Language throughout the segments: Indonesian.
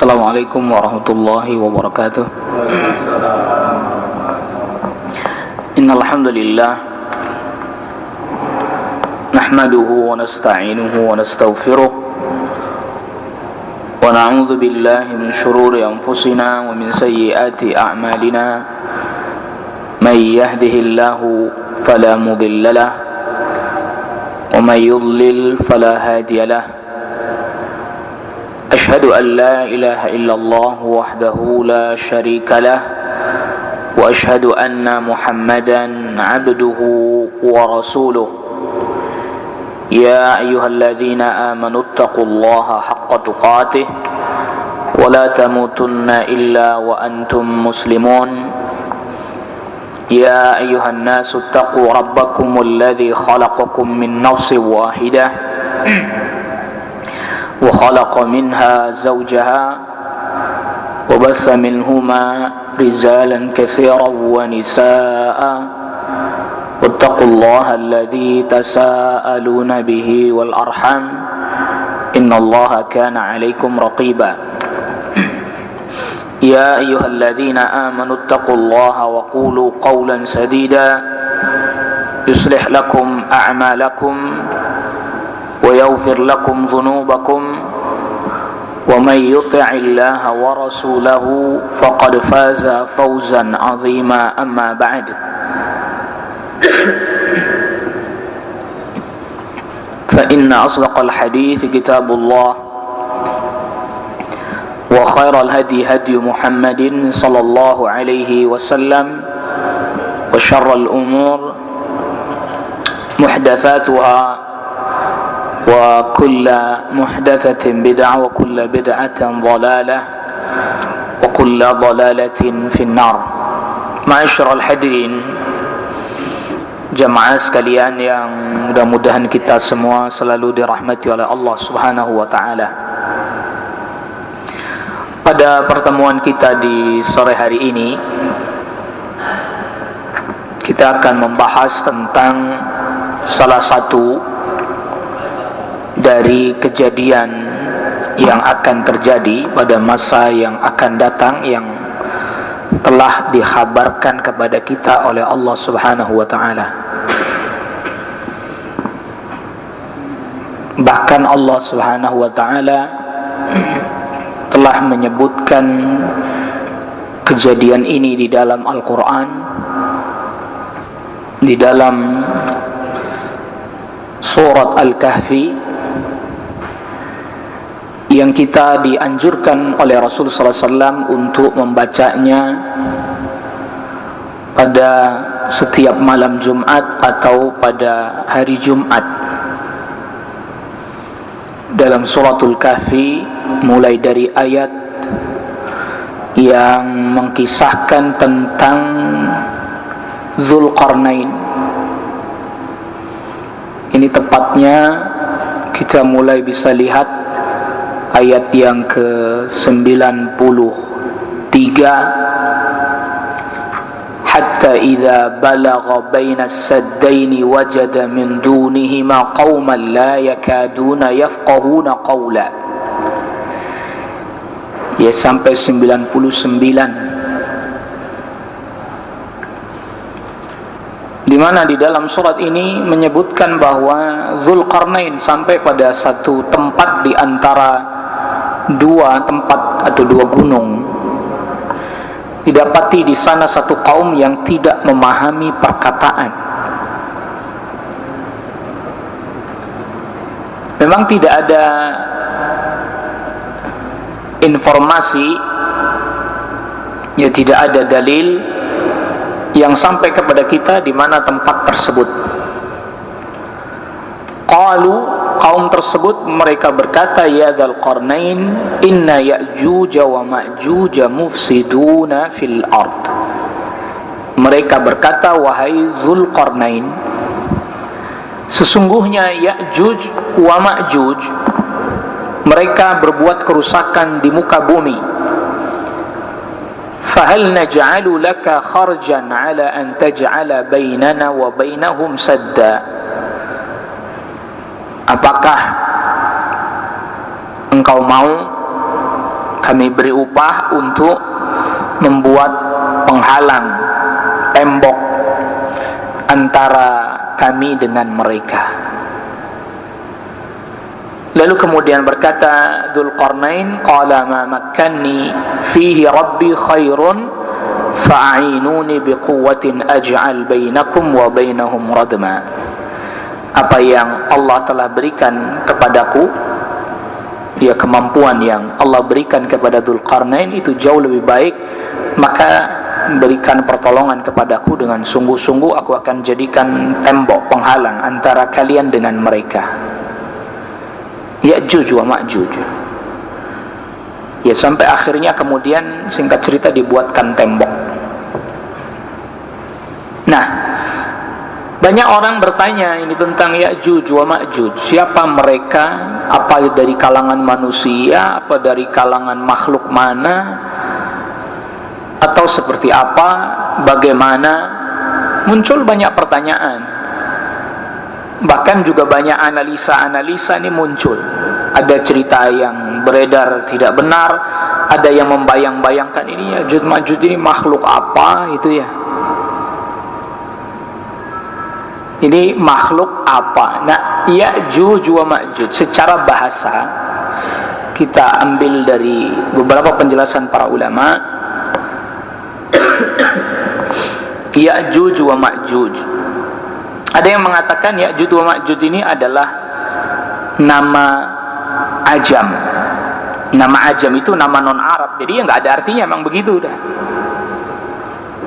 Assalamualaikum warahmatullahi wabarakatuh. Innal hamdalillah nahmaduhu wa nasta'inuhu wa nastaghfiruh wa na'udzu billahi min shururi anfusina wa min sayyiati a'malina. May yahdihillahu fala mudilla lahu wa may yudlil fala hadiya lahu. أشهد أن لا إله إلا الله وحده لا شريك له وأشهد أن محمدا عبده ورسوله يا أيها الذين آمنوا اتقوا الله حق تقاته ولا تموتن إلا وأنتم مسلمون يا أيها الناس اتقوا ربكم الذي خلقكم من نفس واحدة وخلق منها زوجها وبث منهما رجالا كثيرا ونساء واتقوا الله الذي تساءلون به والأرحام إن الله كان عليكم رقيبا يا أيها الذين آمنوا اتقوا الله وقولوا قولا سديدا يصلح لكم أعمالكم ويغفر لكم ذنوبكم ومن يطع الله ورسوله فقد فاز فوزا عظيما أما بعد فإن أصدق الحديث كتاب الله وخير الهدي هدي محمد صلى الله عليه وسلم وشر الأمور محدثاتها وكل محدثة بدعة وكل بدعة ضلالة وكل ضلالة في النار. Ma'asyiral hadirin, jamaah sekalian yang mudah-mudahan kita semua selalu dirahmati oleh Allah Subhanahu wa taala. Pada pertemuan kita di sore hari ini, kita akan membahas tentang salah satu dari kejadian yang akan terjadi pada masa yang akan datang, yang telah dikhabarkan kepada kita oleh Allah Subhanahu wa taala. Bahkan Allah Subhanahu wa taala telah menyebutkan kejadian ini di dalam Al-Qur'an, di dalam surat Al-Kahfi, yang kita dianjurkan oleh Rasul sallallahu alaihi wasallam untuk membacanya pada setiap malam Jumat atau pada hari Jumat. Dalam suratul Kahfi, mulai dari ayat yang mengkisahkan tentang Dzulqarnain. Ini tepatnya kita mulai bisa lihat ayat yang ke-93, hatta idza balagha baina as-saddaini wajada min dunihima qauman la yakaduna yafqahuna qawla. Ya, sampai 99. Di mana di dalam surat ini menyebutkan bahwa Dzulqarnain sampai pada satu tempat di antara dua tempat atau dua gunung. Didapati di sana satu kaum yang tidak memahami perkataan. Memang tidak ada informasi, ya tidak ada dalil yang sampai kepada kita di mana tempat tersebut. Qalu, kaum tersebut mereka berkata, ya Dzulqarnain, inna Ya'juj wa Ma'juj mufsiduna fil ard. Mereka berkata, wahai Dzulqarnain, sesungguhnya Ya'juj wa Ma'juj mereka berbuat kerusakan di muka bumi. Fahal naj'alu laka kharjan ala an taj'ala bainana wa bainahum sadda. Apakah engkau mau kami beri upah untuk membuat penghalang, tembok antara kami dengan mereka. Lalu kemudian berkata Dzulqarnain, qala ma makkanni fihi rabbi khairun fa'inuni biquwwatin aj'al bainakum wa bainahum radma. Apa yang Allah telah berikan kepadaku, ya, kemampuan yang Allah berikan kepada Dzulqarnain itu jauh lebih baik, maka berikan pertolongan kepadaku dengan sungguh-sungguh, aku akan jadikan tembok penghalang antara kalian dengan mereka. Ya'juj wa Ma'juj. Ya, sampai akhirnya kemudian singkat cerita dibuatkan tembok. Nah, banyak orang bertanya ini tentang Ya'juj wa Ma'juj. Siapa mereka? Apa dari kalangan manusia? Apa dari kalangan makhluk mana? Atau seperti apa? Bagaimana? Muncul banyak pertanyaan. Bahkan juga banyak analisa-analisa ini muncul. Ada cerita yang beredar tidak benar, ada yang membayang-bayangkan ini Ya'juj Ma'juj ini makhluk apa itu ya. Ini makhluk apa? Nah, Ya'juj wa Ma'juj secara bahasa kita ambil dari beberapa penjelasan para ulama. Ya'juj wa Ma'juj, ada yang mengatakan Ya'juj wa Ma'juj ini adalah nama ajam. Nama ajam itu nama non Arab, jadi ya nggak ada artinya, memang begitu dah.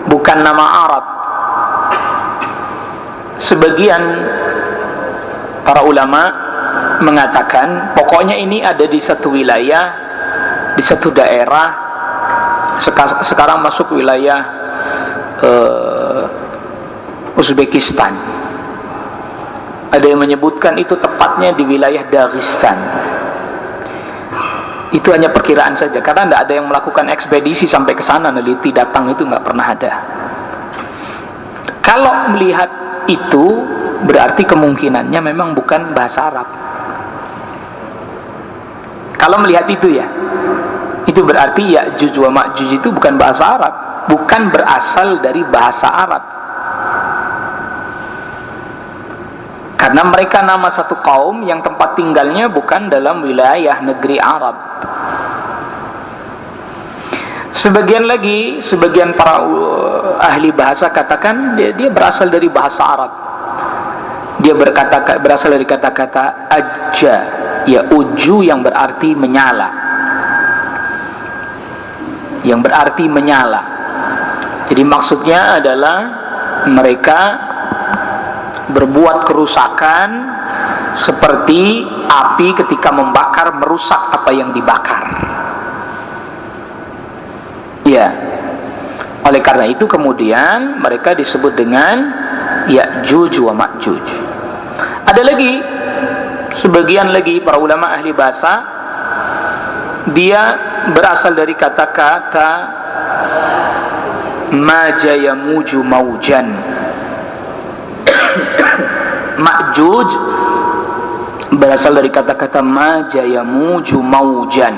Bukan nama Arab. Sebagian para ulama mengatakan pokoknya ini ada di satu wilayah, di satu daerah. Sekarang masuk wilayah Uzbekistan. Ada yang menyebutkan itu tepatnya di wilayah Dagestan. Itu hanya perkiraan saja, karena tidak ada yang melakukan ekspedisi sampai ke sana, neliti datang itu nggak pernah ada. Kalau melihat itu berarti kemungkinannya memang bukan bahasa Arab. Kalau melihat itu ya, itu berarti Ya'juj wa Ma'juj itu bukan bahasa Arab, bukan berasal dari bahasa Arab. Karena mereka nama satu kaum yang tempat tinggalnya bukan dalam wilayah negeri Arab. Sebagian para ahli bahasa katakan dia berasal dari bahasa Arab. Dia berasal dari kata-kata ajja, ya, uju yang berarti menyala. Yang berarti menyala. Jadi maksudnya adalah mereka berbuat kerusakan seperti api ketika membakar, merusak apa yang dibakar. Ya. Oleh karena itu kemudian mereka disebut dengan Ya'juj wa Ma'juj. Ada lagi sebagian lagi para ulama ahli bahasa, dia berasal dari kata-kata maja yamuju maujan. Ma'juj berasal dari kata-kata maja yamuju maujan.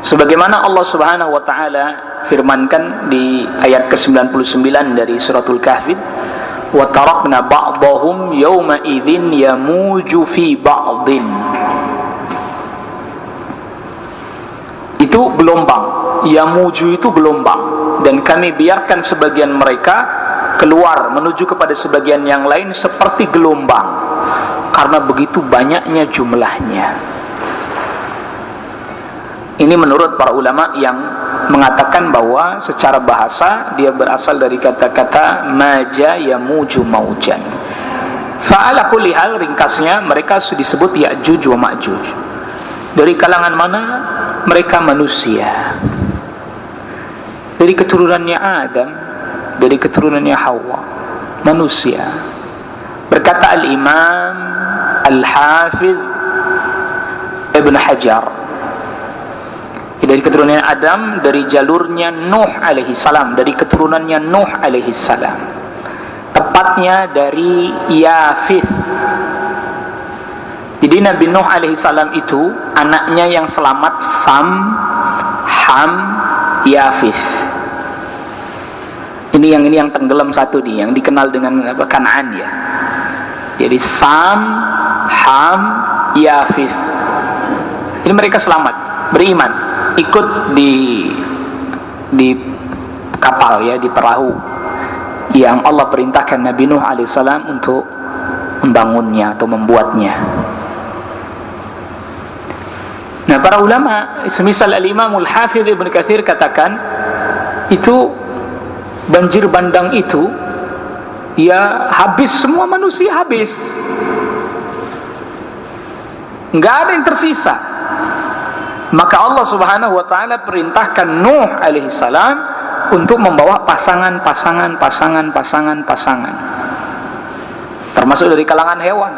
Sebagaimana Allah Subhanahu wa taala firmankan di ayat ke-99 dari suratul Kahfi, wa tarakna ba'dahum yawma idzin yamuju fi ba'din. Itu gelombang, yamuju itu gelombang, dan kami biarkan sebagian mereka keluar menuju kepada sebagian yang lain seperti gelombang, karena begitu banyaknya jumlahnya. Ini menurut para ulama yang mengatakan bahwa secara bahasa dia berasal dari kata-kata maja yamuju maujan. Fa'ala kulli hal, ringkasnya mereka disebut Ya'juj wa Ma'juj. Dari kalangan mana? Mereka manusia. Dari keturunannya Adam, dari keturunannya Hawa, manusia. Berkata Al-Imam Al-Hafiz Ibn Hajar, dari keturunannya Adam, dari jalurnya Nuh alaihi salam, dari keturunannya Nuh alaihi salam, tepatnya dari Yafith. Jadi Nabi Nuh alaihi salam itu anaknya yang selamat Sam Ham, Yafith. Ini yang tenggelam satu nih, yang dikenal dengan Kan'an ya. Jadi Sam, Ham, Yafith. Ini mereka selamat, beriman, ikut di kapal ya, di perahu yang Allah perintahkan Nabi Nuh alaihissalam untuk membangunnya atau membuatnya. Nah, para ulama, semisal Al-Imamul Hafidz Ibnu Katsir katakan, itu banjir bandang itu ya habis semua manusia, habis. Enggak ada yang tersisa. Maka Allah Subhanahu wa taala perintahkan Nuh alaihissalam untuk membawa pasangan, termasuk dari kalangan hewan.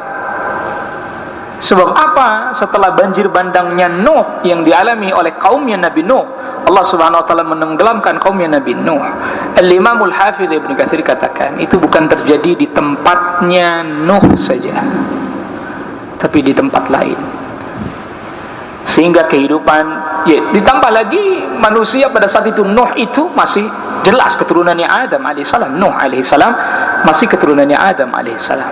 Sebab apa? Setelah banjir bandangnya Nuh yang dialami oleh kaumnya Nabi Nuh, Allah Subhanahu wa taala menenggelamkan kaumnya Nabi Nuh. Al-Imamul Hafidz Ibnu Katsir katakan, itu bukan terjadi di tempatnya Nuh saja, tapi di tempat lain. Sehingga kehidupan ya, ditambah lagi manusia pada saat itu, Nuh itu masih jelas keturunannya Adam alaihissalam. Nuh alaihissalam masih keturunannya Adam alaihissalam.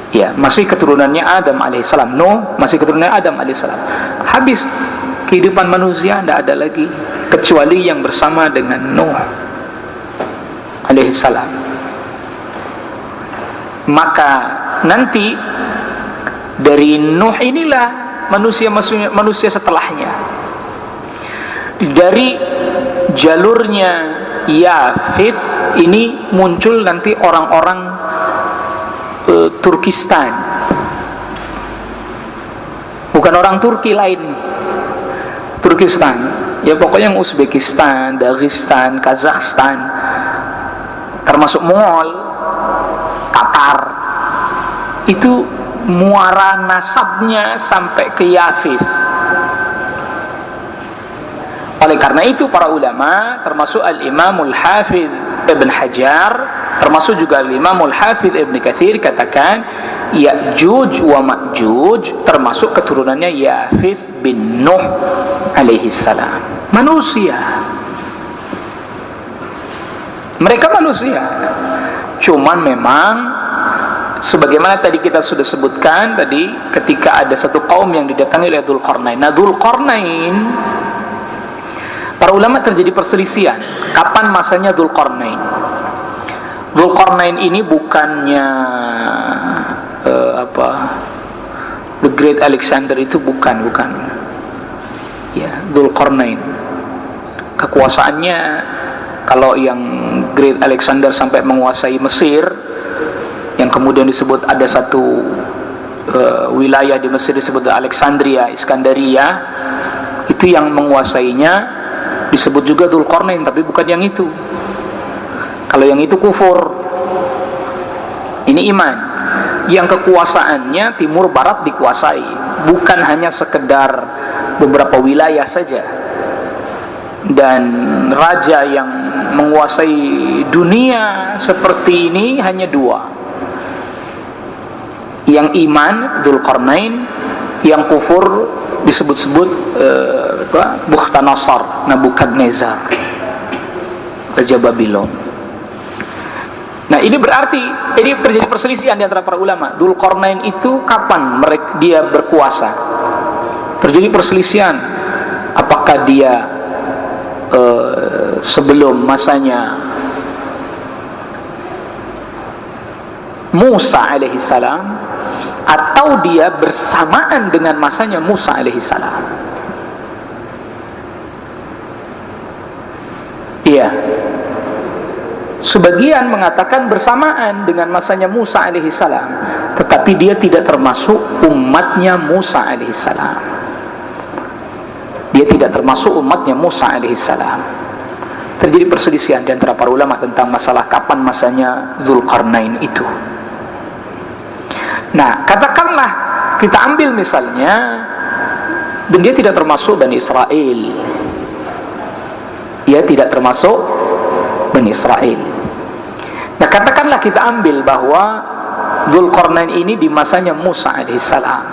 Ya, masih keturunannya Adam alaihissalam. Nuh masih keturunannya Adam alaihissalam. Habis kehidupan manusia, tidak ada lagi kecuali yang bersama dengan Nuh alaihissalam. Maka nanti dari Nuh inilah manusia setelahnya. Dari jalurnya Yafith ini muncul nanti orang-orang Turkistan, bukan orang Turki lain, Turkistan ya, pokoknya yang Uzbekistan, Dagestan, Kazakhstan, termasuk Mongol, Tatar, itu muara nasabnya sampai ke Yafith. Oleh karena itu para ulama, termasuk Al-Imamul Hafidz Ibn Hajar, termasuk juga Al-Imamul Hafidz Ibn Katsir katakan, Ya'juj wa Ma'juj termasuk keturunannya Yafith bin Nuh alaihissalam. Manusia, mereka manusia, cuman memang sebagaimana tadi kita sudah sebutkan tadi, ketika ada satu kaum yang didatangi oleh Dzulqarnain. Nah, Dzulqarnain, para ulama terjadi perselisihan kapan masanya Dzulqarnain. Dzulqarnain ini bukannya The Great Alexander, itu bukan. Ya, Dzulqarnain kekuasaannya, kalau yang Great Alexander sampai menguasai Mesir, yang kemudian disebut ada satu wilayah di Mesir disebut Alexandria, Iskandaria, itu yang menguasainya disebut juga Dzulqarnain, tapi bukan yang itu. Kalau yang itu kufur, ini iman. Yang kekuasaannya timur barat dikuasai, bukan hanya sekedar beberapa wilayah saja. Dan raja yang menguasai dunia seperti ini hanya dua. Yang iman Dzulqarnain, yang kufur disebut-sebut Bukhtanasar, Nabukadnezar, Raja Babylon. Nah, ini berarti ini terjadi perselisihan di antara para ulama. Dzulqarnain itu kapan dia berkuasa? Terjadi perselisihan. Apakah dia sebelum masanya Musa alaihissalam, atau dia bersamaan dengan masanya Musa alaihissalam? Iya. Sebagian mengatakan bersamaan dengan masanya Musa alaihissalam, tetapi dia tidak termasuk umatnya Musa alaihissalam. Dia tidak termasuk umatnya Musa alaihissalam. Terjadi perselisihan di antara para ulama tentang masalah kapan masanya Dzulqarnain itu. Nah, katakanlah kita ambil misalnya, dan dia tidak termasuk Bani Israel. Dia tidak termasuk Bani Israel. Nah, katakanlah kita ambil bahwa Dzulqarnain ini di masanya Musa alaihissalam,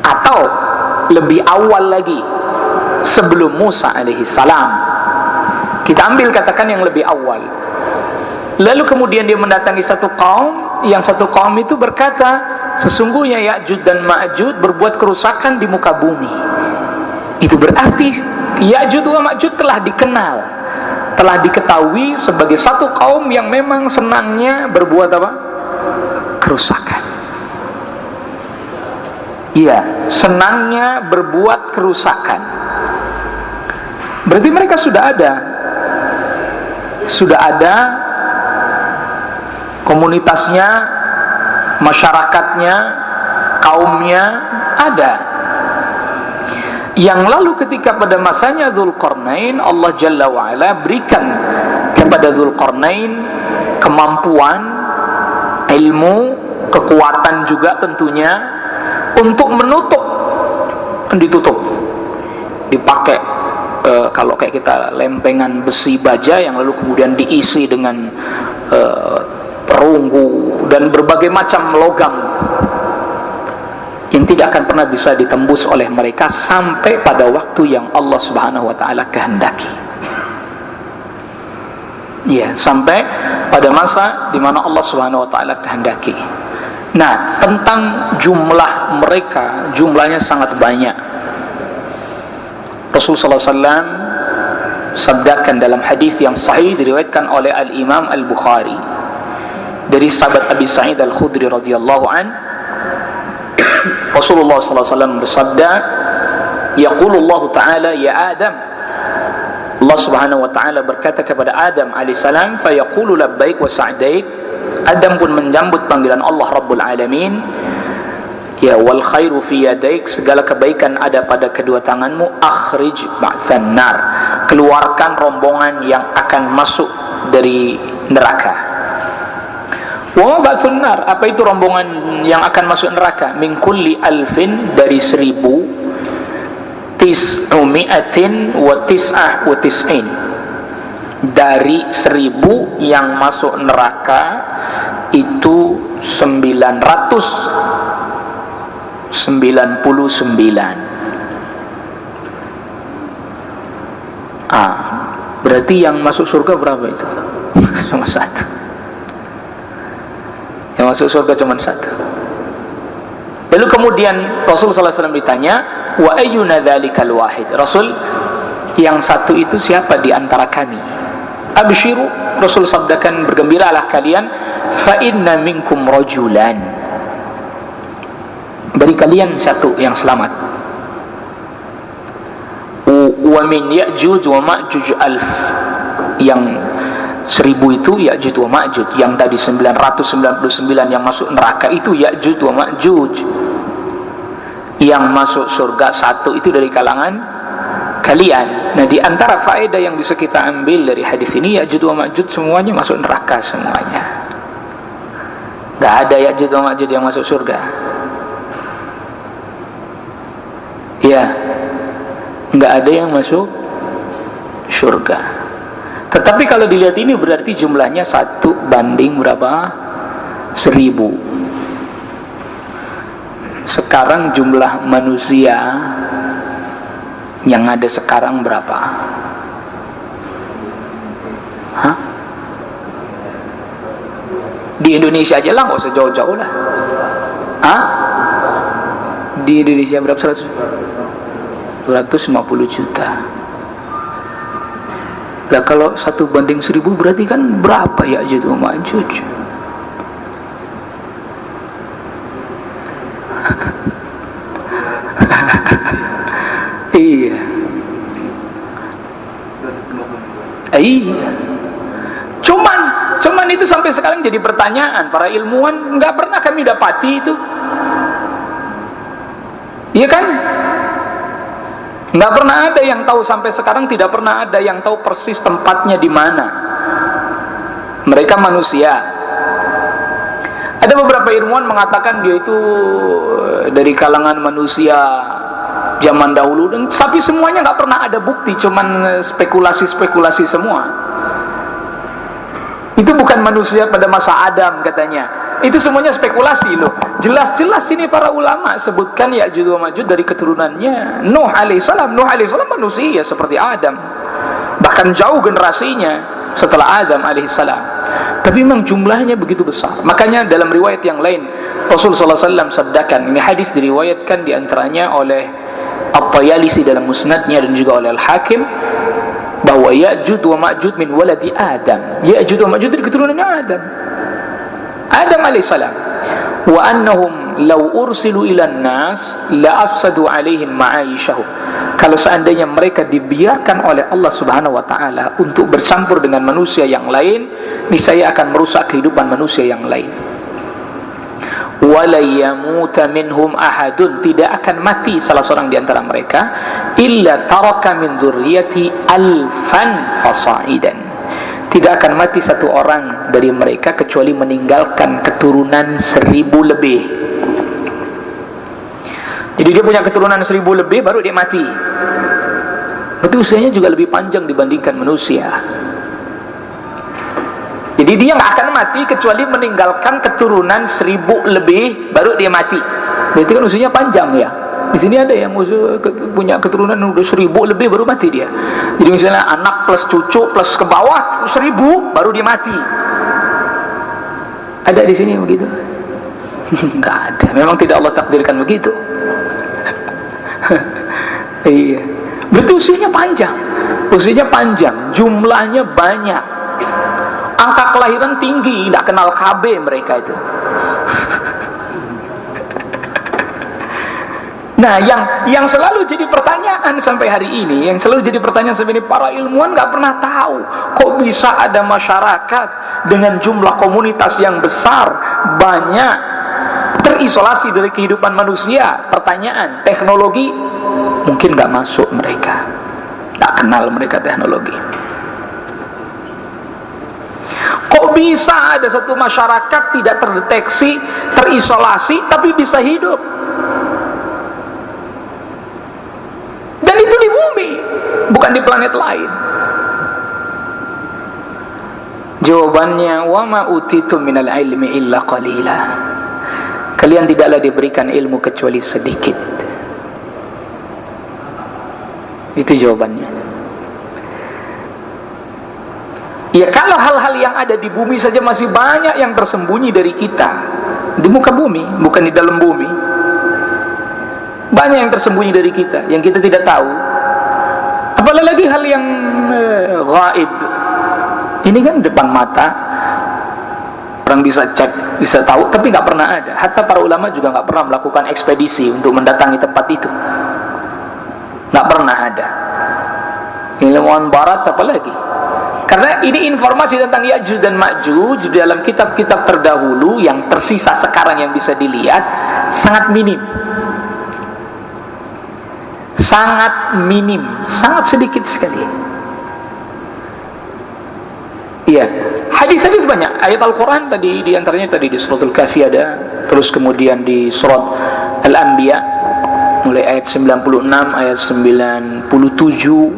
atau lebih awal lagi, sebelum Musa alaihi salam. Kita ambil katakan yang lebih awal. Lalu kemudian dia mendatangi satu kaum, yang satu kaum itu berkata, sesungguhnya Ya'juj dan Ma'juj berbuat kerusakan di muka bumi. Itu berarti Ya'juj wa Ma'juj telah dikenal, telah diketahui sebagai satu kaum yang memang senangnya berbuat apa? Kerusakan. Iya, senangnya berbuat kerusakan. Berarti mereka sudah ada komunitasnya, masyarakatnya, kaumnya ada. Yang lalu ketika pada masanya Dzulqarnain, Allah Jalla wa'ala berikan kepada Dzulqarnain kemampuan, ilmu, kekuatan juga tentunya untuk ditutup, dipakai kalau kayak kita lempengan besi baja yang lalu kemudian diisi dengan perunggu dan berbagai macam logam yang tidak akan pernah bisa ditembus oleh mereka sampai pada waktu yang Allah Subhanahu wa taala kehendaki. Ya, sampai pada masa di mana Allah Subhanahu wa taala kehendaki. Nah, tentang jumlah mereka, jumlahnya sangat banyak. Rasulullah SAW sabdakan dalam hadis yang sahih diriwayatkan oleh Al-Imam Al-Bukhari dari sahabat Abi Sa'id Al-Khudri radhiyallahu an, Rasulullah SAW bersabda, yaqulullah ta'ala ya Adam, Allah Subhanahu wa ta'ala berkata kepada Adam alaihissalam, fayaqulu labbaik wa sa'daik. Adam pun menyambut panggilan Allah Rabbul Alamin, ya wal khairu fi yadaik, segala kebaikan ada pada kedua tanganmu, akhrij ba'than nar, keluarkan rombongan yang akan masuk dari neraka. Wa ba'thun nar, apa itu rombongan yang akan masuk neraka? Min kulli alfin, dari 1000, tis'umi'atin wa tis'ah wa tis'in, dari 1000 yang masuk neraka itu 999. Berarti yang masuk surga berapa itu? Cuma 1. Yang masuk surga cuma 1. Lalu kemudian Rasul SAW ditanya, wa ayyuna dzalikal wahid, Rasul, yang 1 itu siapa di antara kami? Abshiru, Rasul sabdakan, bergembiralah kalian, fa inna minkum rajulan, dari kalian 1 yang selamat. Wa min Ya'juj wa Ma'juj alf, yang 1000 itu Ya'juj wa Ma'juj, yang tadi 999 yang masuk neraka itu Ya'juj wa Ma'juj. Yang masuk surga 1 itu dari kalangan kalian. Nah, di antara faedah yang bisa kita ambil dari hadis ini, Ya'juj wa Ma'juj semuanya masuk neraka semuanya. Gak ada Ya'juj wa Ma'juj yang masuk surga. Ya, nggak ada yang masuk surga. Tetapi kalau dilihat ini berarti jumlahnya 1 banding berapa? 1000. Sekarang jumlah manusia yang ada sekarang berapa? Hah? Di Indonesia aja lah, nggak usah jauh-jauh lah. Hah? Di Indonesia berapa? 250 juta. Nah, kalau 1 banding 1000 berarti kan berapa Ya'juj wa Ma'juj? Iya. Iya. Cuman itu sampai sekarang jadi pertanyaan para ilmuwan, nggak pernah kami dapati itu. Iya kan? Nggak pernah ada yang tahu, sampai sekarang tidak pernah ada yang tahu persis tempatnya di mana. Mereka manusia. Ada beberapa ilmuwan mengatakan dia itu dari kalangan manusia zaman dahulu, dan tapi semuanya nggak pernah ada bukti, cuman spekulasi semua. Itu bukan manusia pada masa Adam katanya. Itu semuanya spekulasi loh. Jelas-jelas ini para ulama sebutkan Ya'juj wa Ma'juj dari keturunannya Nuh alaihissalam. Nuh alaihissalam manusia seperti Adam, bahkan jauh generasinya setelah Adam alaihissalam. Tapi memang jumlahnya begitu besar. Makanya dalam riwayat yang lain Rasulullah SAW sabdakan, ini hadis diriwayatkan diantaranya oleh At-Tayalisi dalam musnadnya dan juga oleh Al-Hakim, bahwa Ya'juj wa Ma'juj min waladi Adam. Ya'juj wa Ma'juj dari keturunannya Adam alaihissalam. Wa annahum law ursilu ilan nas la afsadu alaihim ma'aishahum. Kalau seandainya mereka dibiarkan oleh Allah Subhanahu wa taala untuk bercampur dengan manusia yang lain, niscaya akan merusak kehidupan manusia yang lain. Wala yamuta minhum ahadun, tidak akan mati salah seorang di antara mereka illa taraka min dzurriyyati alfan fasaidan. Tidak akan mati satu orang dari mereka kecuali meninggalkan keturunan 1000 lebih. Jadi dia punya keturunan 1000 lebih baru dia mati. Berarti usianya juga lebih panjang dibandingkan manusia. Jadi dia nggak akan mati kecuali meninggalkan keturunan 1000 lebih baru dia mati. Berarti kan usianya panjang ya. Di sini ada yang punya keturunan udah 1000 lebih baru mati dia. Jadi misalnya anak plus cucu plus ke bawah 1000 baru dia mati. Ada di sini begitu? Nggak ada. Memang tidak Allah takdirkan begitu. Iya. Berarti usianya panjang. Usianya panjang, jumlahnya banyak. Angka kelahiran tinggi, tidak kenal KB mereka itu. Nah, yang selalu jadi pertanyaan sampai hari ini, yang selalu jadi pertanyaan sampai ini, para ilmuwan nggak pernah tahu kok bisa ada masyarakat dengan jumlah komunitas yang besar, banyak, terisolasi dari kehidupan manusia. Pertanyaan, teknologi mungkin nggak masuk mereka, nggak kenal mereka teknologi. Kok bisa ada satu masyarakat tidak terdeteksi, terisolasi, tapi bisa hidup? Dan itu di bumi, bukan di planet lain. Jawabannya, wa ma utitum minal ilmi illa qalila. Kalian tidaklah diberikan ilmu kecuali sedikit. Itu jawabannya. Ya, kalau hal-hal yang ada di bumi saja masih banyak yang tersembunyi dari kita. Di muka bumi, bukan di dalam bumi. Banyak yang tersembunyi dari kita, yang kita tidak tahu. Apalagi hal yang gaib. Ini kan depan mata, orang bisa cek, bisa tahu, tapi nggak pernah ada. Hatta para ulama juga nggak pernah melakukan ekspedisi untuk mendatangi tempat itu. Nggak pernah ada. Ilmuwan barat apalagi. Karena ini informasi tentang Ya'juj dan Ma'juj dalam kitab-kitab terdahulu yang tersisa sekarang yang bisa dilihat sangat minim. Sangat minim, sangat sedikit sekali. Iya, hadis-hadis banyak. Ayat Al-Quran tadi, diantaranya tadi di surat Al-Kahfi ada, terus kemudian di surat Al-Anbiya mulai ayat 96, ayat 97.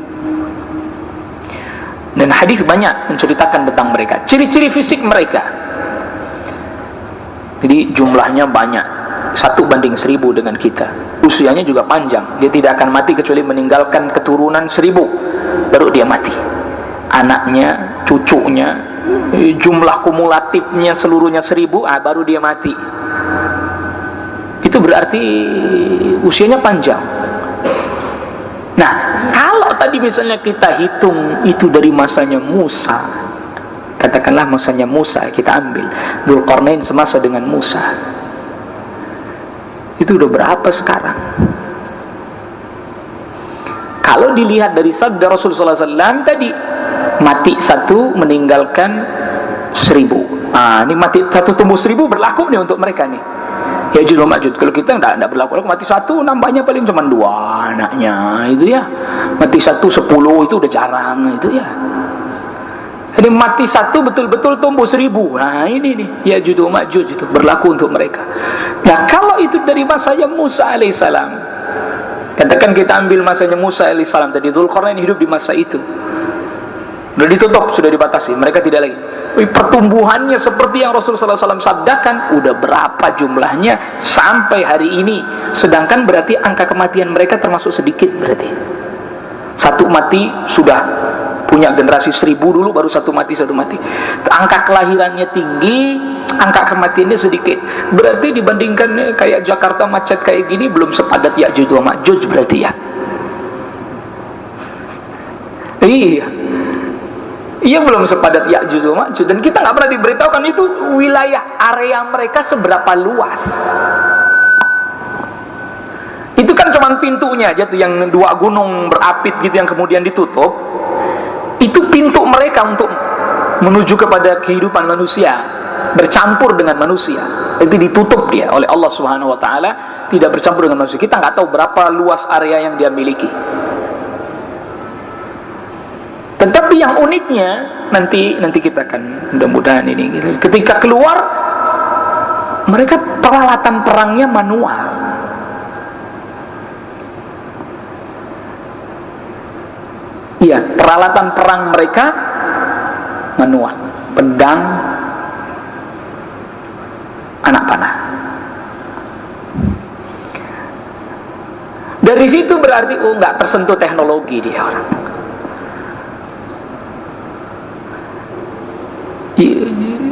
Dan hadis banyak menceritakan tentang mereka, ciri-ciri fisik mereka. Jadi jumlahnya banyak, 1:1000 dengan kita. Usianya juga panjang, dia tidak akan mati kecuali meninggalkan keturunan 1000 baru dia mati. Anaknya, cucunya, jumlah kumulatifnya seluruhnya 1000, baru dia mati. Itu berarti usianya panjang. Nah, kalau tadi misalnya kita hitung itu dari masanya Musa, katakanlah masanya Musa, kita ambil Dzulqarnain semasa dengan Musa, itu udah berapa sekarang? Kalau dilihat dari sabda Rasulullah SAW tadi, mati 1 meninggalkan 1000. Ini mati 1 tumbuh 1000 berlaku nih untuk mereka nih. Ya'juj wa Ma'juj. Kalau kita tidak berlaku, mati 1 nambahnya paling cuma 2 anaknya, itu ya. Mati 1 10 itu udah jarang, itu ya. Jadi mati 1 betul-betul tumbuh 1000. Nah ini nih Ya'juj wa Ma'juj itu berlaku untuk mereka. Nah kalau itu dari masanya Musa alaihissalam, katakan kita ambil masanya Musa alaihissalam tadi, Dzulqarnain hidup di masa itu, sudah ditutup, sudah dibatasi, mereka tidak lagi. pertumbuhannya seperti yang Rasulullah SAW sabdakan. Udah berapa jumlahnya sampai hari ini? Sedangkan berarti angka kematian mereka termasuk sedikit. Berarti satu mati sudah punya generasi 1000 dulu, baru satu mati. Angka kelahirannya tinggi, angka kematiannya sedikit. Berarti dibandingkan kayak Jakarta macet kayak gini, belum sepadat Ya'juj wa Ma'juj berarti ya. Iya belum sepadat Ya'juj wa Ma'juj. Dan kita nggak pernah diberitahukan itu wilayah area mereka seberapa luas. Itu kan cuma pintunya aja tuh, yang 2 gunung berapit gitu yang kemudian ditutup. Itu pintu mereka untuk menuju kepada kehidupan manusia, bercampur dengan manusia. Itu ditutup dia oleh Allah Subhanahu wa taala, tidak bercampur dengan manusia. Kita nggak tahu berapa luas area yang dia miliki. Tetapi yang uniknya nanti kita akan mudah-mudahan ini ketika keluar, mereka peralatan perangnya manual. Iya, peralatan perang mereka manual, pedang, anak panah. Dari situ berarti nggak tersentuh teknologi dia orang.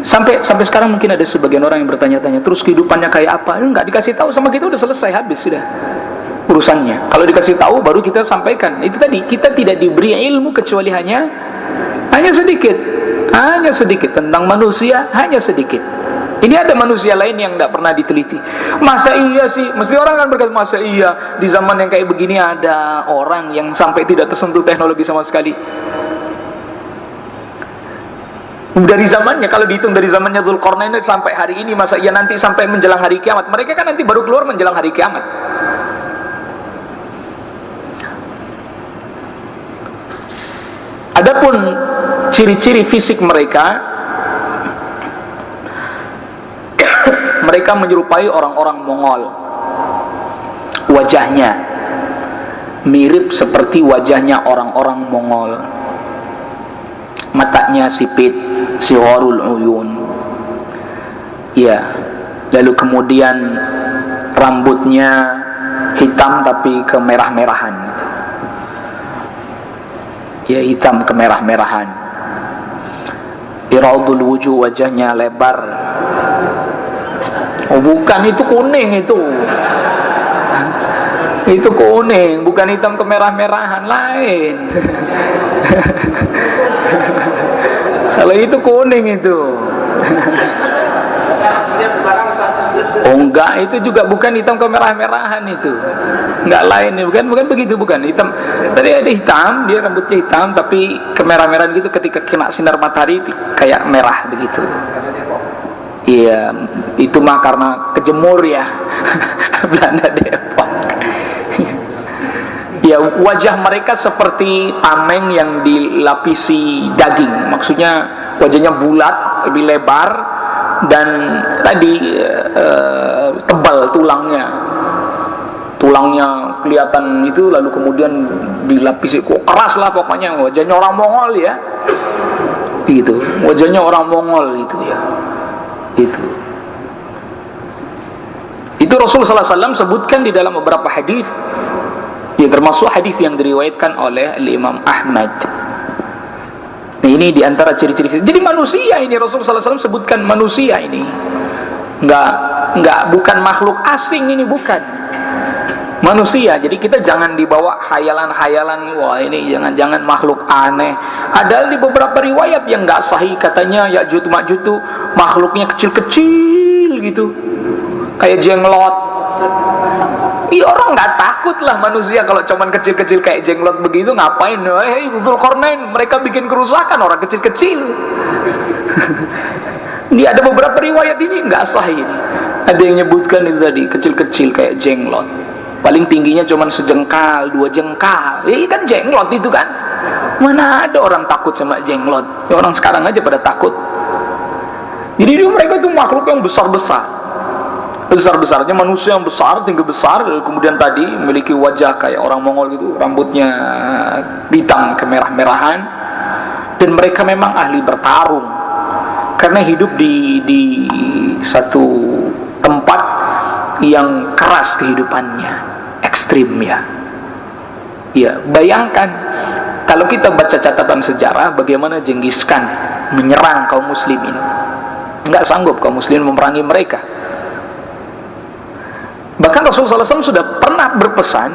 Sampai sekarang mungkin ada sebagian orang yang bertanya-tanya, terus kehidupannya kayak apa? Nggak dikasih tahu sama kita, udah selesai, habis sudah urusannya. Kalau dikasih tahu baru kita sampaikan. Itu tadi, kita tidak diberi ilmu kecuali hanya sedikit tentang manusia, hanya sedikit. Ini ada manusia lain yang tidak pernah diteliti. Masa iya sih? Mesti orang kan berkata, masa iya di zaman yang kayak begini ada orang yang sampai tidak tersentuh teknologi sama sekali? Dari zamannya, kalau dihitung dari zamannya Dzulqarnain sampai hari ini, masa iya nanti sampai menjelang hari kiamat? Mereka kan nanti baru keluar menjelang hari kiamat. Adapun ciri-ciri fisik mereka, mereka menyerupai orang-orang Mongol. Wajahnya mirip seperti wajahnya orang-orang Mongol. Matanya sipit, siwarul uyun. Ya, lalu kemudian rambutnya hitam tapi kemerah-merahan. Ya, hitam kemerah-merahan. Iradul wujuh, wajahnya lebar. Oh bukan, itu kuning itu. Itu kuning, bukan hitam kemerah-merahan, lain. Kalau itu kuning itu. Oh enggak, itu juga bukan hitam kemerah-merahan itu. Enggak, lain, bukan begitu, bukan hitam. Tadi ada hitam, dia rambutnya hitam tapi kemerah-merahan gitu, ketika kena sinar matahari kayak merah begitu. Iya, itu mah karena kejemur ya. Belanda Depok. Ya, wajah mereka seperti tameng yang dilapisi daging. Maksudnya wajahnya bulat, lebih lebar, dan tadi tebal tulangnya kelihatan itu, lalu kemudian dilapisi, keras lah pokoknya. Wajahnya orang Mongol ya, gitu. Wajahnya orang Mongol itu ya, itu Rasulullah SAW sebutkan di dalam beberapa hadis. Ya, termasuk hadis yang diriwayatkan oleh Imam Ahmad. Nah, ini diantara ciri-ciri. Jadi manusia ini, Rasulullah SAW sebutkan manusia ini. Bukan makhluk asing ini, bukan. Manusia. Jadi kita jangan dibawa hayalan-hayalan, wah ini jangan makhluk aneh. Ada di beberapa riwayat yang nggak sahih, katanya Ya'juj Ma'juj itu makhluknya kecil-kecil gitu, kayak jenglot. Iya, orang nggak takut lah manusia kalau cuman kecil-kecil kayak jenglot begitu, ngapain? Dzulqarnain, mereka bikin kerusakan orang kecil-kecil. Ini ada beberapa riwayat ini nggak sahih. Ada yang nyebutkan itu tadi kecil-kecil kayak jenglot, paling tingginya cuman sejengkal, 2 jengkal. Kan jenglot itu kan. Mana ada orang takut sama jenglot? Ya, orang sekarang aja pada takut. Jadi mereka itu makhluk yang besar-besarnya manusia yang besar, tinggi besar, kemudian tadi memiliki wajah kayak orang Mongol gitu, rambutnya hitam kemerah-merahan, dan mereka memang ahli bertarung. karena hidup di satu tempat yang keras kehidupannya, ekstrim ya. Ya, bayangkan kalau kita baca catatan sejarah bagaimana Genghis Khan menyerang kaum muslimin. Enggak sanggup kaum muslimin memerangi mereka. Bahkan Rasulullah SAW sudah pernah berpesan,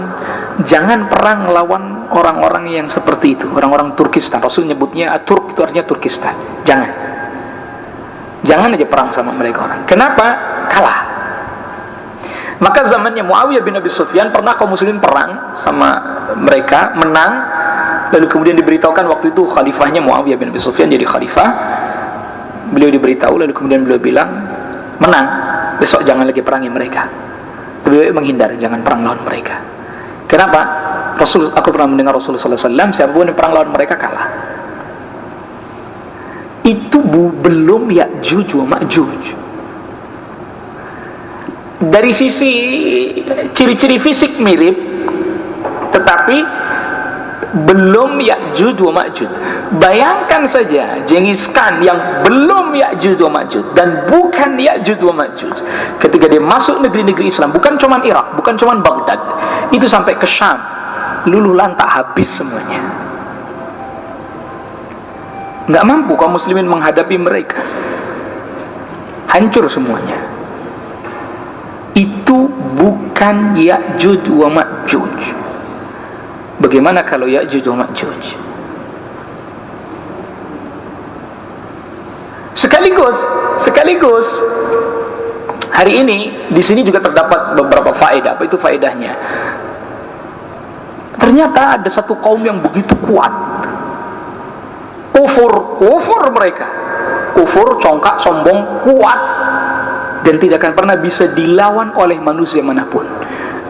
jangan perang lawan orang-orang yang seperti itu, orang-orang Turkistan. Rasul nyebutnya Turk, itu artinya Turkistan. Jangan aja perang sama mereka orang. Kenapa? Kalah. Maka zamannya Muawiyah bin Abi Sufyan pernah kaum muslimin perang sama mereka, menang. Lalu kemudian diberitahukan waktu itu khalifahnya Muawiyah bin Abi Sufyan jadi khalifah. Beliau diberitahu, lalu kemudian beliau bilang, menang, besok jangan lagi perangi mereka. Beliau menghindar, jangan perang lawan mereka. Kenapa? Aku pernah mendengar Rasulullah SAW, siapapun yang perang lawan mereka kalah. Itu belum Ya'juj wa Ma'juj. Dari sisi ciri-ciri fisik mirip, tetapi belum Ya'juj wa Ma'juj. Bayangkan saja Genghis Khan yang belum Ya'juj wa Ma'juj dan bukan Ya'juj wa Ma'juj, ketika dia masuk negeri-negeri Islam, bukan cuma Irak, bukan cuma Baghdad, itu sampai ke Syam, luluh lantak, habis semuanya. Nggak mampu kaum muslimin menghadapi mereka, hancur semuanya. Itu bukan Ya'juj wa Ma'juj. Bagaimana kalau Ya'juj wa Ma'juj? Sekaligus hari ini di sini juga terdapat beberapa faedah. Apa itu faedahnya? Ternyata ada satu kaum yang begitu kuat. Kufur mereka. Kufur, congkak, sombong, kuat, dan tidak akan pernah bisa dilawan oleh manusia manapun.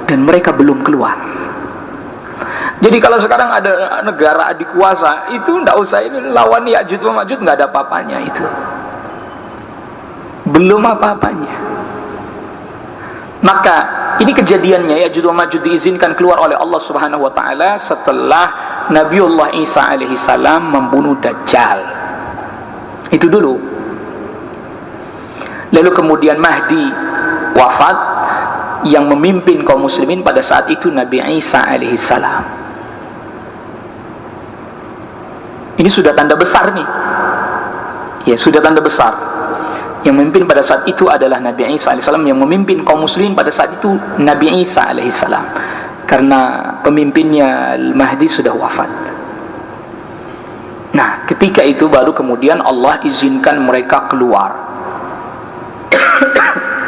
Dan mereka belum keluar. Jadi kalau sekarang ada negara adik kuasa, itu tidak usah ini lawan Ya'juj wa Ma'juj, nggak ada apa-apanya itu. Belum apa-apanya. Maka ini kejadiannya, Ya'juj wa Ma'juj diizinkan keluar oleh Allah Subhanahu wa taala setelah Nabiullah Isa alaihi salam membunuh Dajjal. Itu dulu. Lalu kemudian Mahdi wafat, yang memimpin kaum muslimin pada saat itu Nabi Isa alaihi salam. Ini sudah tanda besar nih. Ya, sudah tanda besar. Yang memimpin pada saat itu adalah Nabi Isa alaihi salam, yang memimpin kaum muslimin pada saat itu Nabi Isa alaihi salam. Karena pemimpinnya Al-Mahdi sudah wafat. Nah, ketika itu baru kemudian Allah izinkan mereka keluar.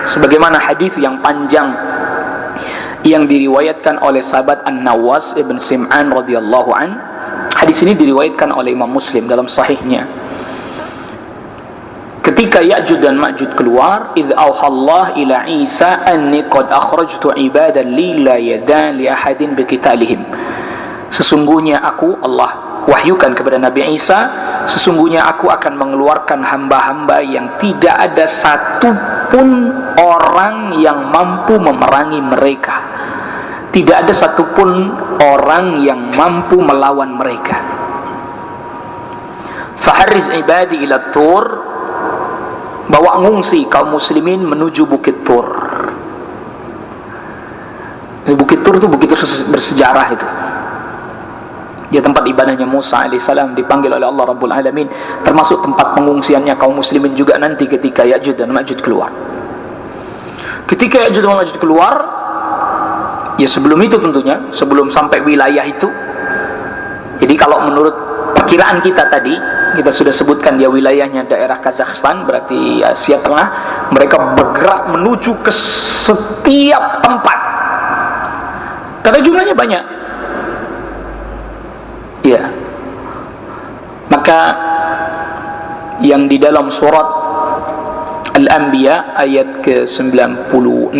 Sebagaimana hadis yang panjang yang diriwayatkan oleh sahabat An-Nawas ibn Sim'an radhiyallahu an. Hadis ini diriwayatkan oleh Imam Muslim dalam sahihnya. Ketika Ya'juj dan Ma'juj keluar, idz auhallah ila Isa anni qad akhrajtu ibadan li la yadan li ahadin biqitalihim. Sesungguhnya Allah wahyukan kepada Nabi Isa, sesungguhnya aku akan mengeluarkan hamba-hamba yang tidak ada satu pun orang yang mampu memerangi mereka. Tidak ada satupun orang yang mampu melawan mereka. Faharriz ibadi ila Tur, bawa ngungsi kaum muslimin menuju Bukit Tur. Bukit Tur itu begitu bersejarah itu. Dia tempat ibadahnya Musa alaihissalam, dipanggil oleh Allah Rabbul Alamin, termasuk tempat pengungsiannya kaum muslimin juga nanti ketika Ya'juj dan Ma'juj keluar. Ketika Ya'juj dan Ma'juj keluar, ya sebelum itu tentunya, sebelum sampai wilayah itu. Jadi kalau menurut perkiraan kita tadi, kita sudah sebutkan dia wilayahnya daerah Kazakhstan, berarti Asia Tengah. Mereka bergerak menuju ke setiap tempat karena jumlahnya banyak. Ya, maka yang di dalam surat Al-Anbiya ayat ke-96,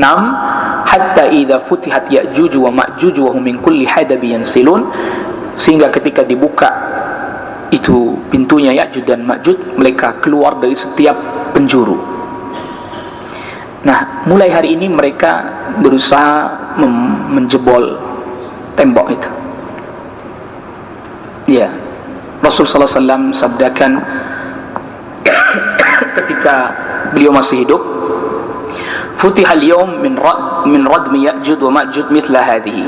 hatta idza futihat Ya'juj wa Ma'juj wa hum min kulli hadabin yansilun, sehingga ketika dibuka itu pintunya Ya'juj dan Ma'juj, mereka keluar dari setiap penjuru. Nah, mulai hari ini mereka berusaha menjebol tembok itu. Ya, Rasulullah SAW sabdakan ketika beliau masih hidup, futihal yawm min radmi Ya'juj wa Ma'juj mithla hadhihi.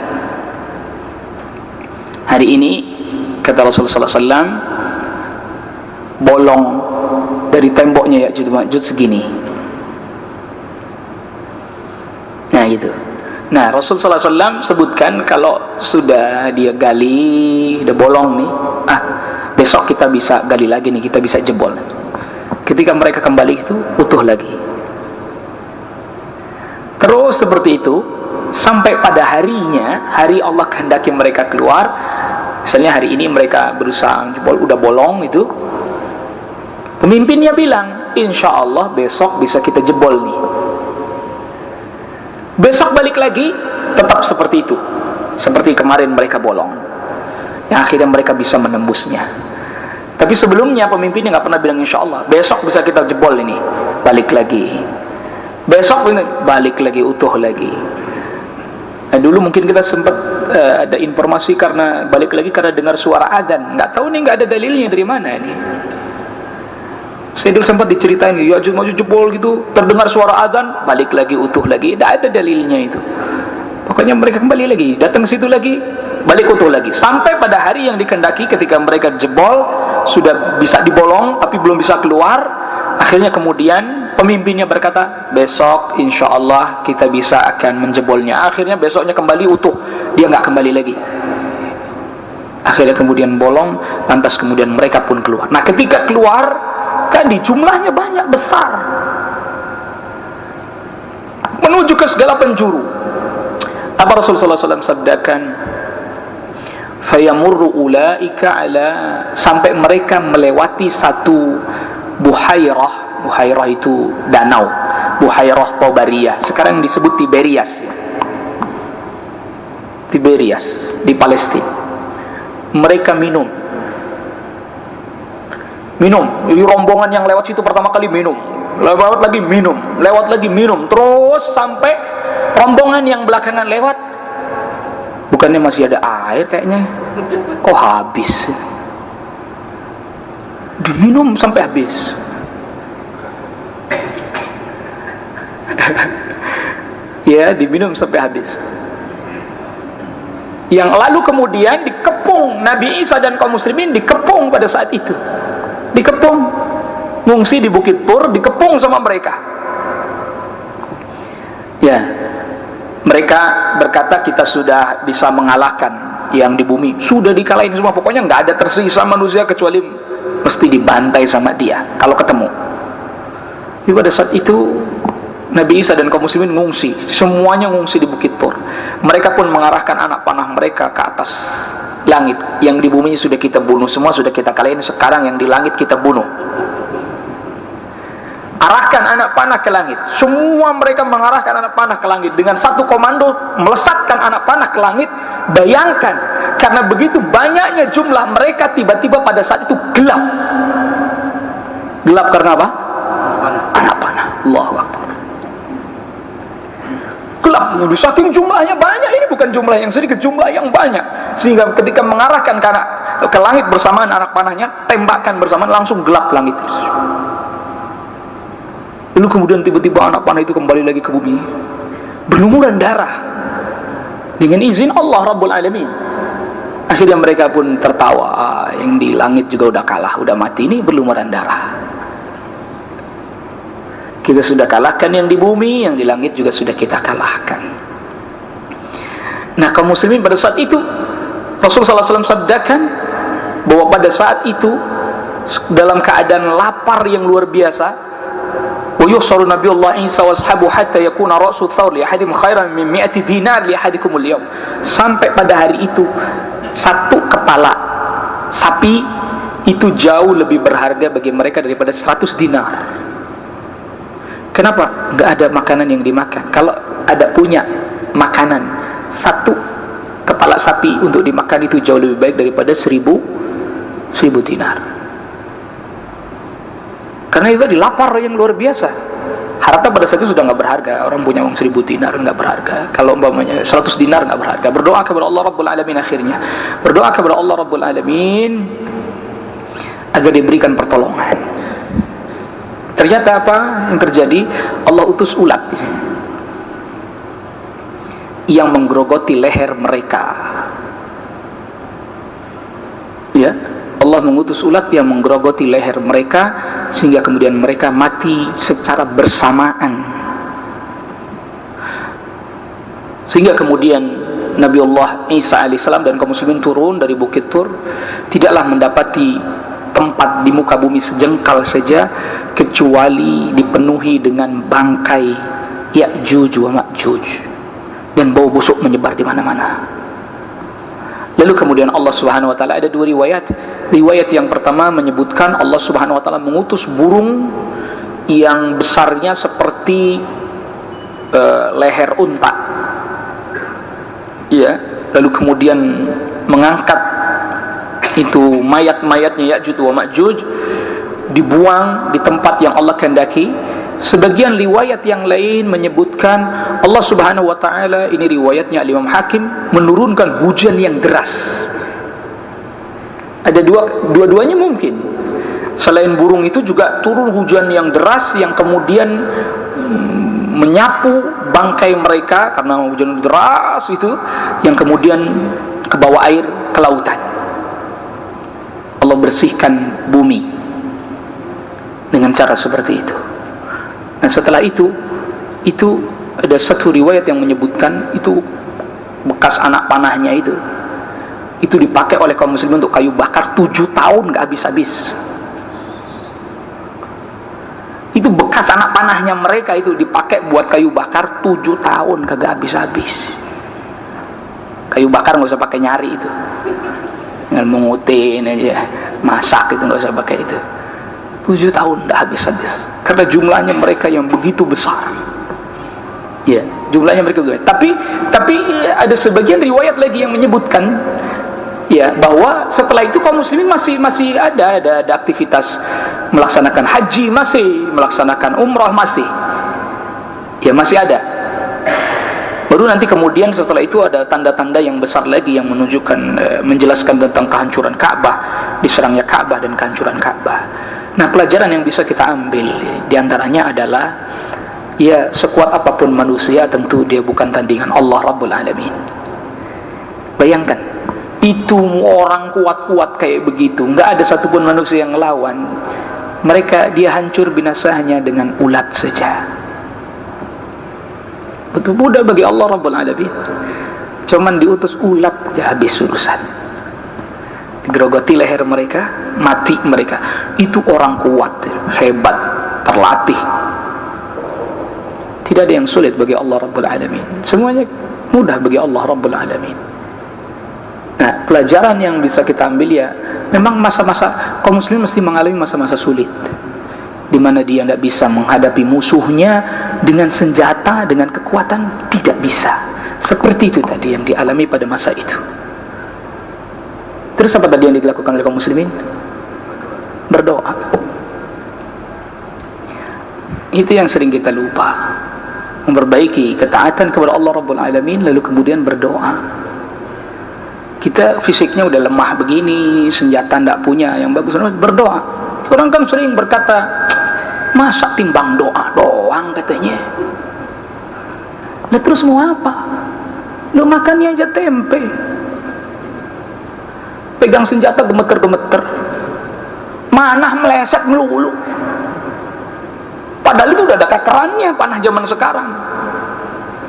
Hari ini kata Rasulullah SAW, bolong dari temboknya Ya'juj wa Ma'juj segini. Nah gitu. Nah Rasulullah SAW sebutkan kalau sudah dia gali, udah bolong nih, besok kita bisa gali lagi nih, kita bisa jebol. Ketika mereka kembali itu utuh lagi. Terus seperti itu sampai pada harinya, hari Allah kehendaki mereka keluar. Misalnya hari ini mereka berusaha jebol, udah bolong itu, pemimpinnya bilang, insya Allah besok bisa kita jebol nih. Besok balik lagi, tetap seperti itu, seperti kemarin mereka bolong, yang akhirnya mereka bisa menembusnya. Tapi sebelumnya pemimpinnya nggak pernah bilang insya Allah besok bisa kita jebol ini, balik lagi. Besok ini balik lagi, utuh lagi. Nah, dulu mungkin kita sempat ada informasi karena balik lagi karena dengar suara adzan. Nggak tahu nih, nggak ada dalilnya dari mana ini. Saya dulu sempat diceritain, Ya'juj Ma'juj jebol gitu, terdengar suara adzan, balik lagi, utuh lagi. Tidak ada dalilnya itu. Pokoknya mereka kembali lagi, datang ke situ lagi, balik utuh lagi. Sampai pada hari yang dikehendaki ketika mereka jebol, sudah bisa dibolong tapi belum bisa keluar. Akhirnya kemudian pemimpinnya berkata, besok insya Allah kita bisa akan menjebolnya. Akhirnya besoknya kembali utuh, dia nggak kembali lagi. Akhirnya kemudian bolong, lantas kemudian mereka pun keluar. Nah ketika keluar, tadi jumlahnya banyak, besar, menuju ke segala penjuru. Apa Rasulullah SAW sabdakan? Fayamurru ulaika ala, sampai mereka melewati satu buhairah. Buhairah itu danau, Buhairah Tabariyah, sekarang disebut Tiberias. Tiberias di Palestina. Mereka minum, jadi rombongan yang lewat situ pertama kali minum, lewat lagi minum, lewat lagi minum, terus sampai rombongan yang belakangan lewat, bukannya masih ada air kayaknya, kok habis, diminum sampai habis. Ya, diminum sampai habis. Yang lalu kemudian dikepung, Nabi Isa dan kaum muslimin dikepung pada saat itu. Dikepung, ngungsi di Bukit Tur, dikepung sama mereka. Ya, mereka berkata kita sudah bisa mengalahkan yang di bumi, sudah dikalahin semua, pokoknya nggak ada tersisa manusia kecuali mesti dibantai sama dia kalau ketemu. Jadi pada saat itu Nabi Isa dan kaum muslimin ngungsi, semuanya ngungsi di Bukit Tur. Mereka pun mengarahkan anak panah mereka ke atas langit. Yang di bumi sudah kita bunuh semua, sudah kita kalahin, sekarang yang di langit kita bunuh. Arahkan anak panah ke langit. Semua mereka mengarahkan anak panah ke langit dengan satu komando, melesatkan anak panah ke langit. Bayangkan, karena begitu banyaknya jumlah mereka, tiba-tiba pada saat itu gelap. Gelap karena apa? Anak panah. Allahu Akbar. Gelap, saking jumlahnya banyak, ini bukan jumlah yang sedikit, jumlah yang banyak, sehingga ketika mengarahkan ke langit bersamaan anak panahnya, tembakan bersamaan, langsung gelap langit. Lalu kemudian tiba-tiba anak panah itu kembali lagi ke bumi, berlumuran darah dengan izin Allah Rabbul Alamin. Akhirnya mereka pun tertawa, yang di langit juga udah kalah, udah mati, ini berlumuran darah. Kita sudah kalahkan yang di bumi, yang di langit juga sudah kita kalahkan. Nah, kaum muslimin pada saat itu Rasulullah SAW sabdakan bahwa pada saat itu dalam keadaan lapar yang luar biasa, wa yuhsaru nabiyullah Isa wa ashabu hatta yakuna ra'su thawr li ahadim khairan min 100 dinar li ahadikumul yawm. Sampai pada hari itu satu kepala sapi itu jauh lebih berharga bagi mereka daripada 100 dinar. Kenapa? Nggak ada makanan yang dimakan. Kalau ada punya makanan, satu kepala sapi untuk dimakan itu jauh lebih baik daripada 1000 dinar. Karena itu dilapar yang luar biasa. Harta pada saat itu sudah nggak berharga. Orang punya uang 1000 dinar nggak berharga. Kalau umpamanya 100 dinar nggak berharga. Berdoa kepada Allah Rabbul Alamin akhirnya. Berdoa kepada Allah Rabbul Alamin agar diberikan pertolongan. Ternyata apa yang terjadi? Allah utus ulat yang menggerogoti leher mereka. Ya, Allah mengutus ulat yang menggerogoti leher mereka sehingga kemudian mereka mati secara bersamaan. Sehingga kemudian Nabiullah Isa alaihissalam dan kaum muslimin turun dari Bukit Tur, tidaklah mendapati tempat di muka bumi sejengkal saja kecuali dipenuhi dengan bangkai Ya'juj wa Ma'juj, dan bau busuk menyebar di mana-mana. Lalu kemudian Allah Subhanahu wa taala, ada dua riwayat. Riwayat yang pertama menyebutkan Allah Subhanahu wa taala mengutus burung yang besarnya seperti leher unta. Ya, lalu kemudian mengangkat itu mayat-mayatnya Ya'juj wa Ma'juj, dibuang di tempat yang Allah kehendaki. Sebagian riwayat yang lain menyebutkan Allah Subhanahu wa taala, ini riwayatnya Imam Hakim, menurunkan hujan yang deras. Ada dua-duanya mungkin. Selain burung itu juga turun hujan yang deras yang kemudian menyapu bangkai mereka karena hujan deras itu, yang kemudian ke bawah air ke lautan. Allah bersihkan bumi dengan cara seperti itu. Nah, setelah itu ada satu riwayat yang menyebutkan itu bekas anak panahnya itu dipakai oleh kaum muslimin untuk kayu bakar 7 tahun gak habis-habis. Itu bekas anak panahnya mereka itu dipakai buat kayu bakar 7 tahun kagak habis-habis. Kayu bakar nggak usah pakai nyari itu, tinggal mengutin aja, masak itu nggak usah pakai itu. 7 tahun dah habis-habis karena jumlahnya mereka yang begitu besar. Ya, jumlahnya mereka begitu. Tapi ada sebagian riwayat lagi yang menyebutkan ya bahwa setelah itu kaum muslimin masih ada aktivitas melaksanakan haji, masih melaksanakan umrah, masih ada. Baru nanti kemudian setelah itu ada tanda-tanda yang besar lagi yang menunjukkan menjelaskan tentang kehancuran Ka'bah, diserangnya Ka'bah dan kehancuran Ka'bah. Nah, pelajaran yang bisa kita ambil diantaranya adalah ya, sekuat apapun manusia tentu dia bukan tandingan Allah Rabbul Alamin. Bayangkan, itu orang kuat-kuat kayak begitu, nggak ada satupun manusia yang ngelawan mereka. Dia hancur binasa hanya dengan ulat saja. Betul mudah bagi Allah Rabbul Alamin. Cuman diutus ulat aja habis urusan. Digerogoti leher mereka, mati mereka. Itu orang kuat, hebat, terlatih. Tidak ada yang sulit bagi Allah Rabbul Alamin. Semuanya mudah bagi Allah Rabbul Alamin. Nah, pelajaran yang bisa kita ambil ya, memang masa-masa kaum muslim mesti mengalami masa-masa sulit, di mana dia tidak bisa menghadapi musuhnya dengan senjata, dengan kekuatan, tidak bisa. Seperti itu tadi yang dialami pada masa itu. Terus apa tadi yang dilakukan oleh kaum muslimin? Berdoa. Itu yang sering kita lupa. Memperbaiki ketaatan kepada Allah Rabbul Alamin, lalu kemudian berdoa. Kita fisiknya udah lemah begini, senjata tidak punya yang bagus, berdoa. Orang kan sering berkata, masa timbang doa doang katanya. Nah, terus mau apa? Lu makannya aja tempe, pegang senjata gemeter-gemeter, manah meleset melulu. Padahal itu udah ada kekerannya, panah zaman sekarang.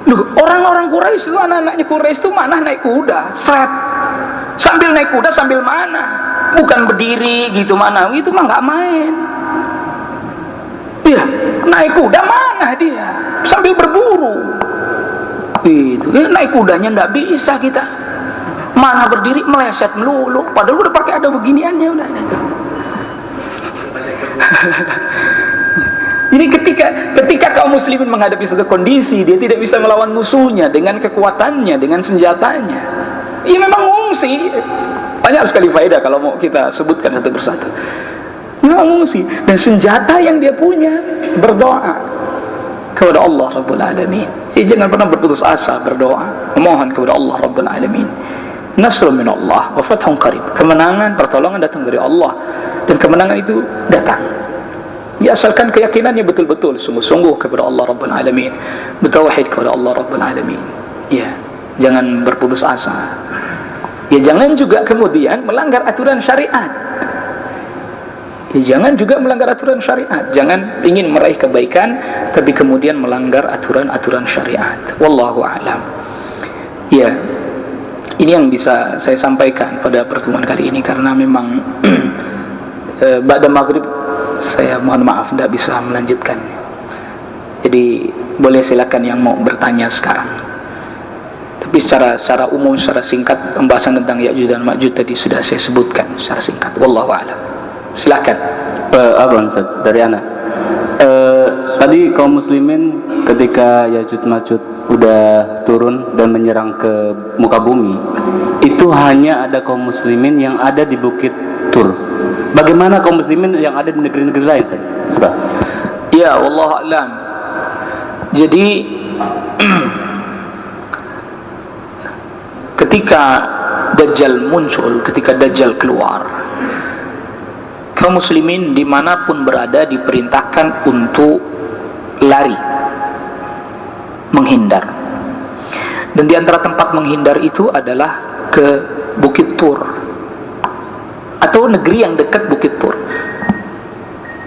Loh, orang-orang Quraisy itu, anak-anaknya Quraisy itu manah naik kuda, seret. Sambil naik kuda sambil manah, bukan berdiri gitu manah, itu mah nggak main. Iya, naik kuda manah dia, sambil berburu. Itu, naik kudanya nggak bisa kita. Mana berdiri meleset melulu, padahal udah pakai ada beginiannya udah. Jadi ketika kaum muslimin menghadapi satu kondisi, dia tidak bisa melawan musuhnya dengan kekuatannya, dengan senjatanya, ya memang ngungsi. Banyak sekali faedah kalau mau kita sebutkan satu persatu. Memang ngungsi, dan senjata yang dia punya berdoa kepada Allah Rabbul Alamin. Jadi jangan pernah berputus asa berdoa, memohon kepada Allah Rabbul Alamin. Nasrun min Allah wa fathun qarib. Kemenangan, pertolongan datang dari Allah, dan kemenangan itu datang. Ya, asalkan keyakinannya betul-betul sungguh-sungguh kepada Allah Rabbul Alamin, bertauhid kepada Allah Rabbul Alamin. Ya, jangan berputus asa. Ya, jangan juga kemudian melanggar aturan syariat. Ya, jangan juga melanggar aturan syariat. Jangan ingin meraih kebaikan tapi kemudian melanggar aturan-aturan syariat. Wallahu a'lam. Ya, ini yang bisa saya sampaikan pada pertemuan kali ini, karena memang ba'da maghrib saya mohon maaf tidak bisa melanjutkan. Jadi boleh silakan yang mau bertanya sekarang. Tapi secara umum, secara singkat, pembahasan tentang Ya'juj dan Ma'juj tadi sudah saya sebutkan secara singkat. Wallahu a'lam. Silakan. Abang Ustaz, dari anak. Tadi kaum muslimin ketika Ya'juj Ma'juj udah turun dan menyerang ke muka bumi, itu hanya ada kaum muslimin yang ada di Bukit Tur. Bagaimana kaum muslimin yang ada di negeri-negeri lain, Ustaz? Ya, wallahu a'lam. Jadi ketika Dajjal muncul, ketika Dajjal keluar, kaum muslimin dimanapun berada diperintahkan untuk lari, menghindar. Dan di antara tempat menghindar itu adalah ke Bukit Tur, atau negeri yang dekat Bukit Tur.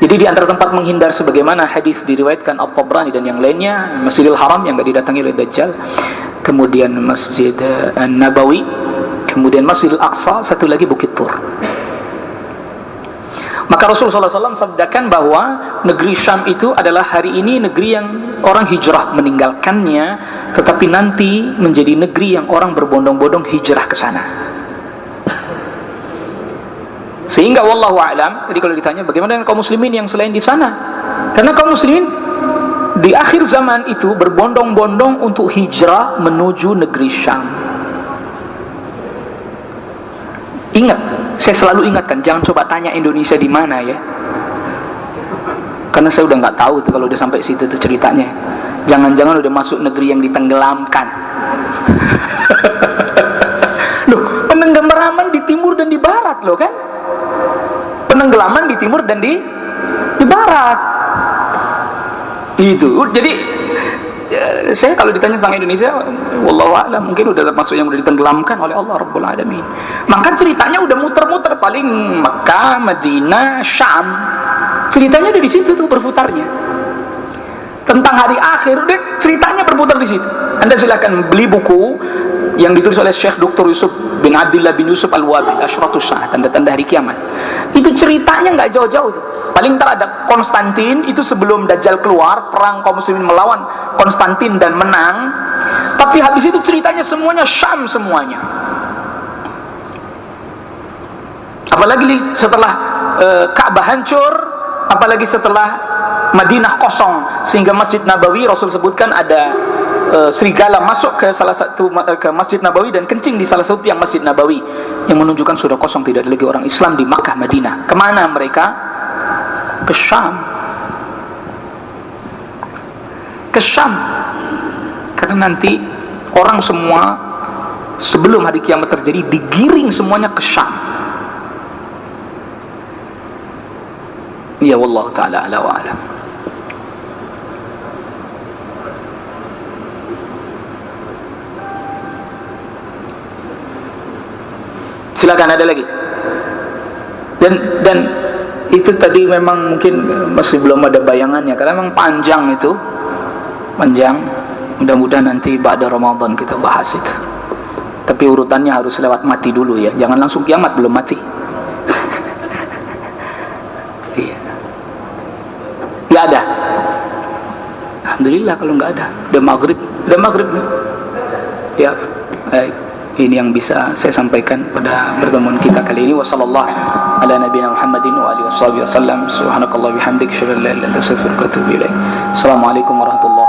Jadi di antara tempat menghindar, sebagaimana hadis diriwayatkan At-Tabrani dan yang lainnya, Masjidil Haram yang tidak didatangi oleh Dajjal, kemudian Masjid Nabawi, kemudian Masjidil Aqsa, satu lagi Bukit Tur. Maka Rasulullah SAW sabdakan bahwa negeri Syam itu adalah hari ini negeri yang orang hijrah meninggalkannya, tetapi nanti menjadi negeri yang orang berbondong-bondong hijrah ke sana. Sehingga wallahu a'lam, jadi kalau ditanya bagaimana dengan kaum muslimin yang selain di sana, karena kaum muslimin di akhir zaman itu berbondong-bondong untuk hijrah menuju negeri Syam. Ingat, saya selalu ingatkan, jangan coba tanya Indonesia di mana ya, karena saya udah nggak tahu tuh kalau udah sampai situ tuh ceritanya. Jangan-jangan udah masuk negeri yang ditenggelamkan. Loh, penenggelaman di timur dan di barat loh kan? Penenggelaman di timur dan di barat. Itu. Jadi saya kalau ditanya tentang Indonesia, wallahu a'lam, mungkin udah termasuk yang udah ditenggelamkan oleh Allah Rabbul Alamin. Maka ceritanya udah muter-muter, paling Mekah, Madinah, Syam. Ceritanya udah di situ tuh berputarnya. Tentang hari akhir udah ceritanya berputar di situ. Anda silakan beli buku yang ditulis oleh Syekh Dr. Yusuf bin Abdullah bin Yusuf Al-Wabil, Asyratus Sa'ah, tanda-tanda hari kiamat. Itu ceritanya nggak jauh-jauh tuh. Paling ntar ada Konstantin, itu sebelum Dajjal keluar, perang kaum muslimin melawan Konstantin dan menang. Tapi habis itu ceritanya semuanya Syam semuanya. Apalagi setelah Ka'bah hancur, apalagi setelah Madinah kosong, sehingga Masjid Nabawi Rasul sebutkan ada serigala masuk ke salah satu ke Masjid Nabawi dan kencing di salah satu tiang Masjid Nabawi, yang menunjukkan sudah kosong, tidak ada lagi orang Islam di Makkah, Madinah. Kemana mereka? Ke Syam. Ke Syam. Karena nanti orang semua sebelum hari kiamat terjadi digiring semuanya ke Syam. Ya wallahu ta'ala ala wa alam. Silakan, ada lagi. Dan itu tadi memang mungkin masih belum ada bayangannya, karena memang panjang itu, panjang. Mudah-mudahan nanti ba'da Ramadan kita bahas itu. Tapi urutannya harus lewat mati dulu ya, jangan langsung kiamat belum mati. Iya. Nggak ada. Alhamdulillah kalau nggak ada. Udah maghrib. Ya, baik. Ini yang bisa saya sampaikan pada pertemuan kita kali ini. Wassallallahu ala nabiyina Muhammadin wa alihi wasallam. Subhanakallah bihamdik, asyhadu an la ilaha illa anta, astaghfiruka wa atubu ilaik. Assalamualaikum warahmatullahi wabarakatuh.